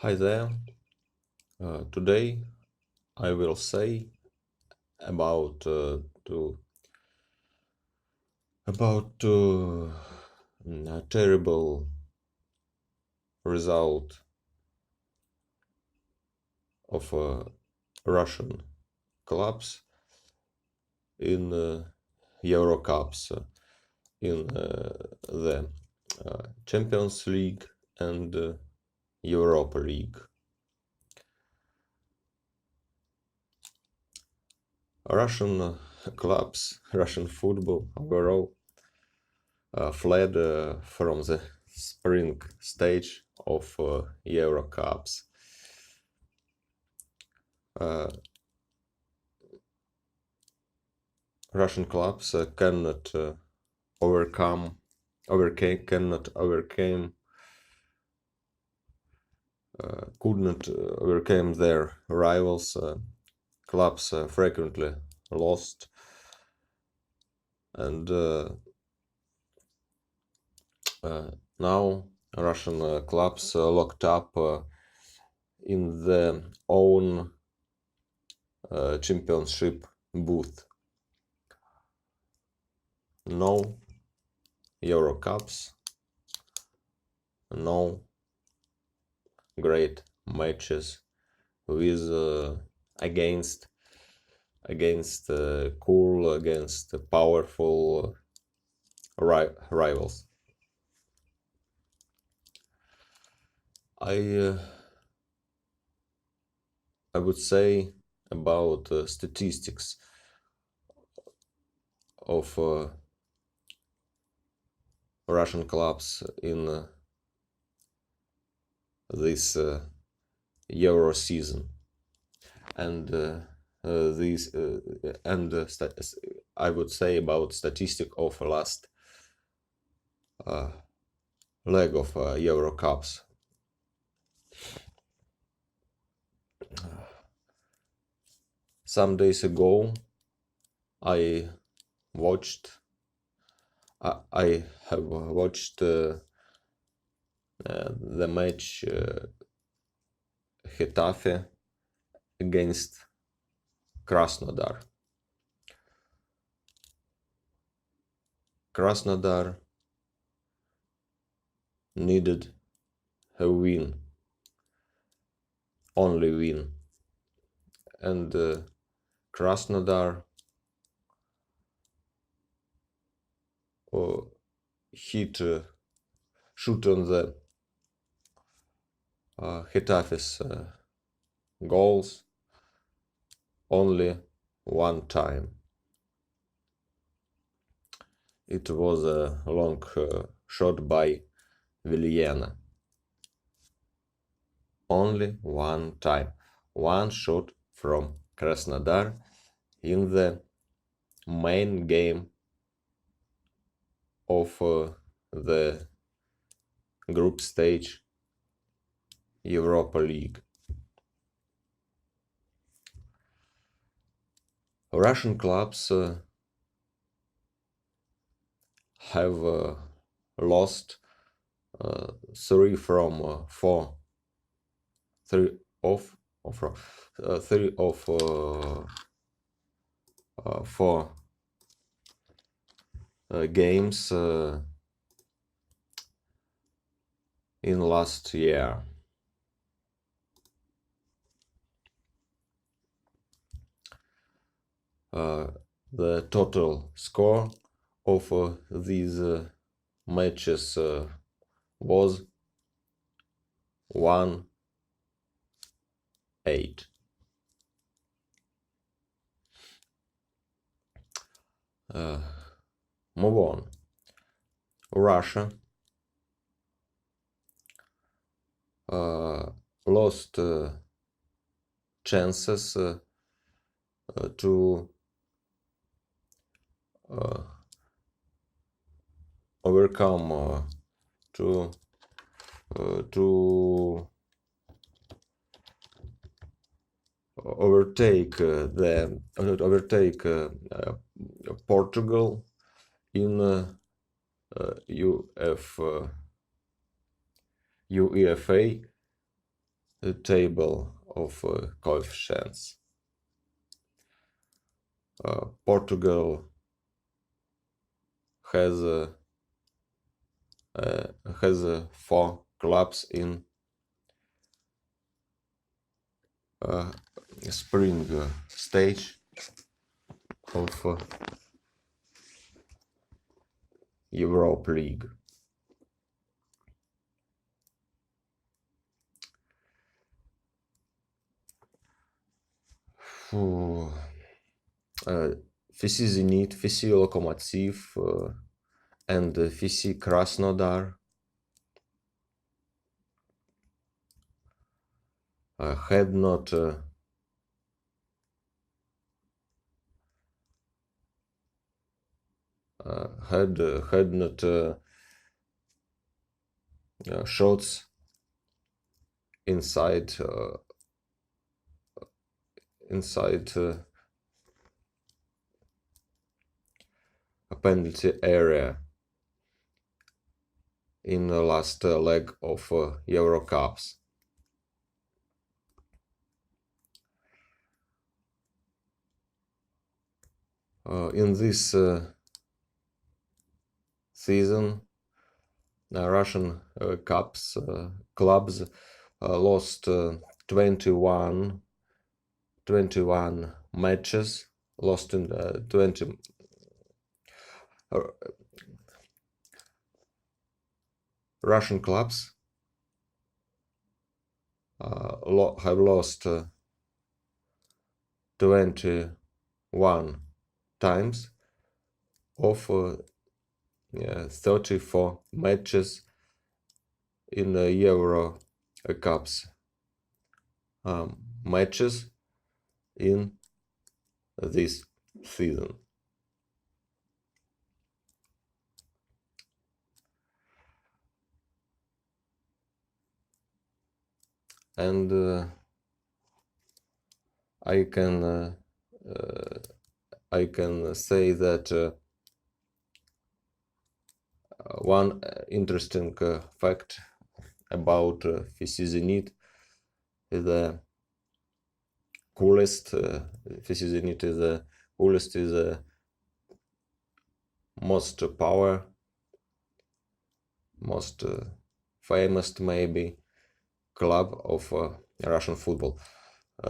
Hi there. Today I will say about a terrible result of Russian clubs in eurocups in the Champions League and Europa League. Russian clubs, Russian football overall fled from the spring stage of Eurocups. Uh, Russian clubs cannot cannot overcame, could not overcome their rivals. Clubs frequently lost, and now Russian clubs locked up in their own championship booth. No Eurocups, no great matches with against cool, against powerful rivals. I would say about statistics of Russian clubs in this Euro season, and this and I would say about statistic of last leg of Euro Cups. Some days ago, I watched. I have watched the match Getafe against Krasnodar. Krasnodar needed a win, only win, and Krasnodar hit shoot on the Getafe's goals only one time. It was a long shot by Viliena. Only one time. One shot from Krasnodar in the main game of the group stage Europa League. Russian clubs have lost 3 of 4 games in last year. The total score of these matches was 1-8. Move on. Russia lost chances to overcome to overtake Portugal in UEFA the table of coefficients. Portugal has 4 clubs in spring stage of Europa League. FC Zenit, FC Lokomotiv and FC Krasnodar had not shots inside a penalty area in the last leg of Eurocups. In this season, Russian clubs lost 21 matches, lost in 20 Russian clubs have lost 21 times of 34 matches in the Euro Cups matches in this season. And I can say that one interesting fact about FC Zenit is the coolest. FC Zenit is the coolest, is the most power, most famous maybe club of Russian football.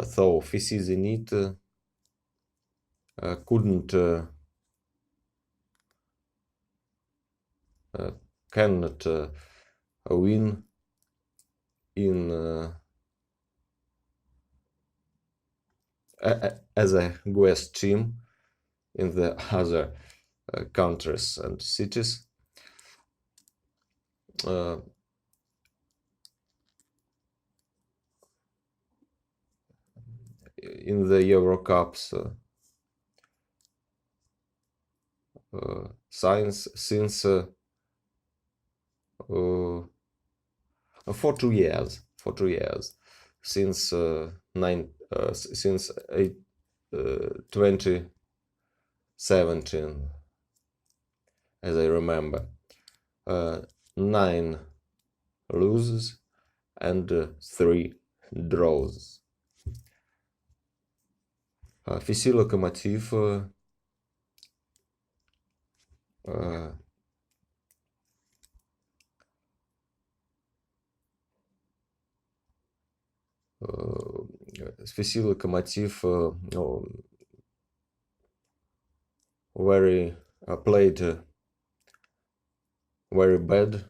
So FC Zenit cannot win in as a guest team in the other countries and cities. In the Eurocups since for 2 years, since 2017, as I remember, 9 loses and 3 draws. FC Lokomotiv FC Lokomotiv played very bad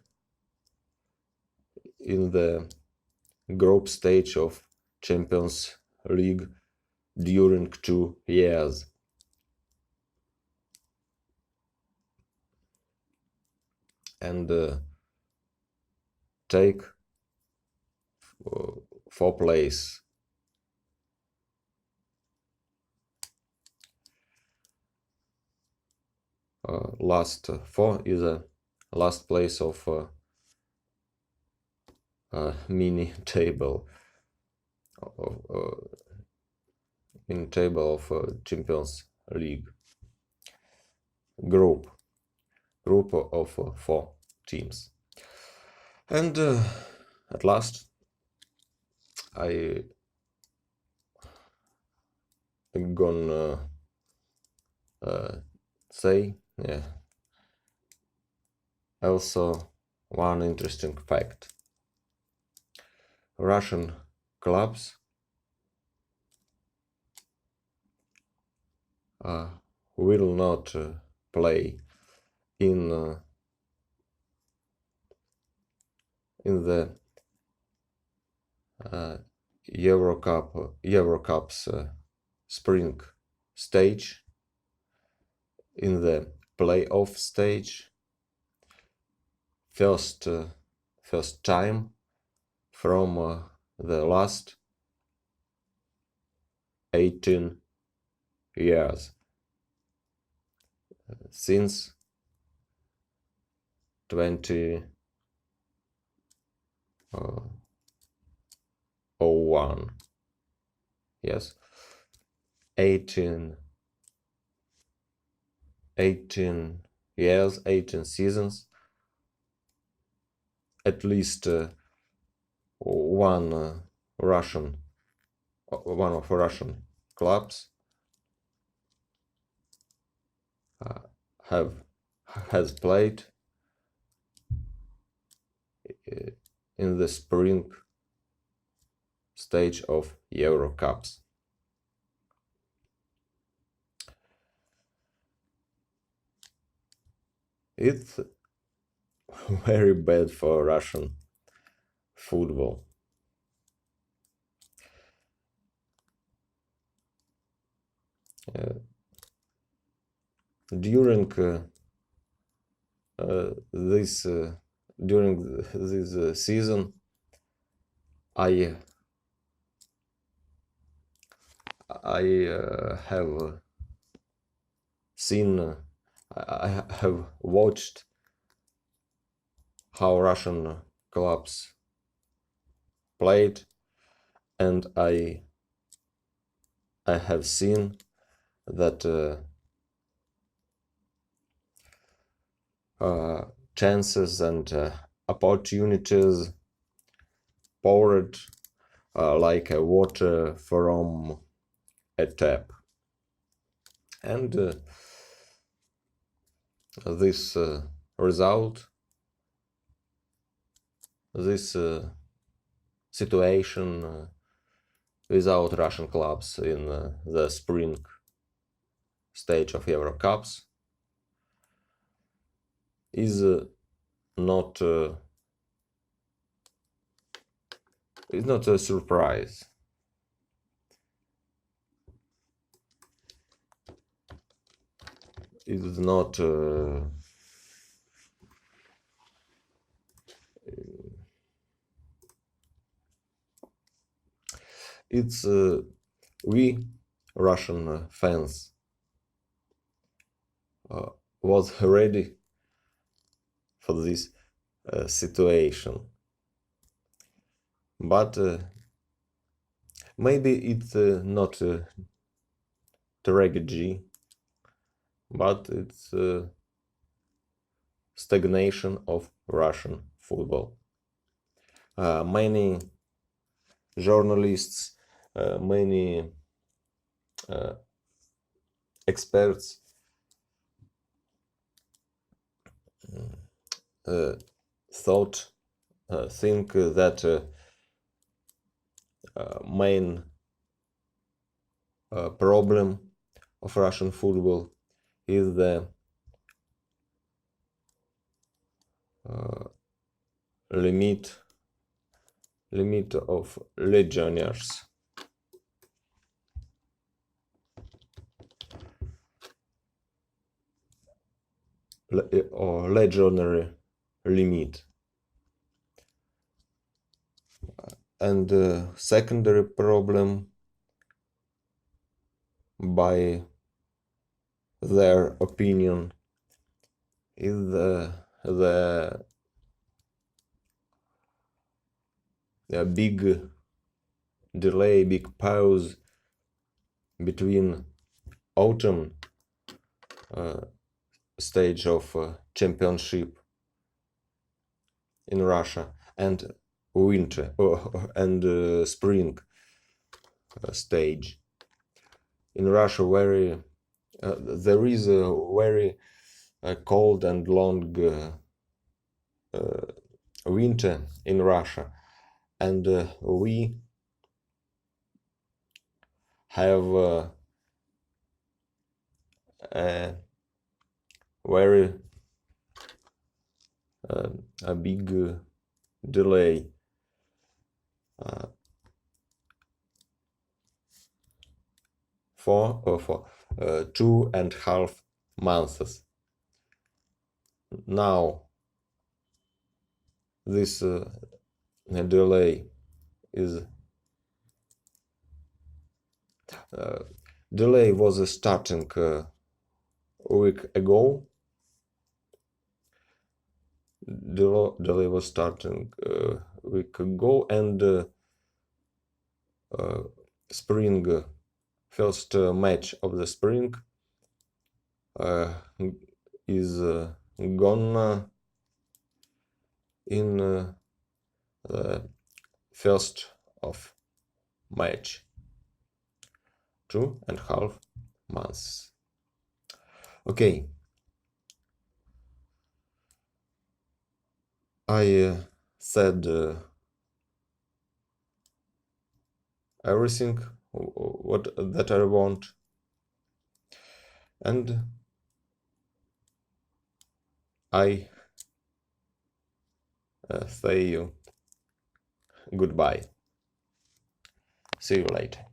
in the group stage of Champions League during 2 years. And take 4th place. Last 4 is a last place of mini table of Champions League group of 4 teams. And at last I gonna say, yeah. Also, one interesting fact: Russian clubs will not play in the Eurocups spring stage, in the playoff stage, first time from the last 18 years, since 2001. Yes, 18 years, 18 seasons. At least one of Russian clubs has played in the spring stage of Eurocups. It's very bad for Russian football. During this season, I have seen, I have watched how Russian clubs played, and I have seen that chances and opportunities poured like water from a tap, and this result, this situation without Russian clubs in the spring stage of Eurocups is not a surprise. It's not it's we Russian fans was ready for this situation, but maybe it's not a tragedy, but it's stagnation of Russian football. Many journalists, many experts think that main problem of Russian football is the limit of legionnaires. Or legionary limit. And the secondary problem, by their opinion, is the big delay, big pause between autumn stage of championship in Russia and winter and spring stage. In Russia, there is a very cold and long winter in Russia, and we have a very a big delay uh, for 2.5 months. Now this delay is delay was starting a week ago. Delay was starting a week ago, and spring first match of the spring is gone in the first of March. 2.5 months. Okay. I said everything what that I want, and I say you goodbye. See you later.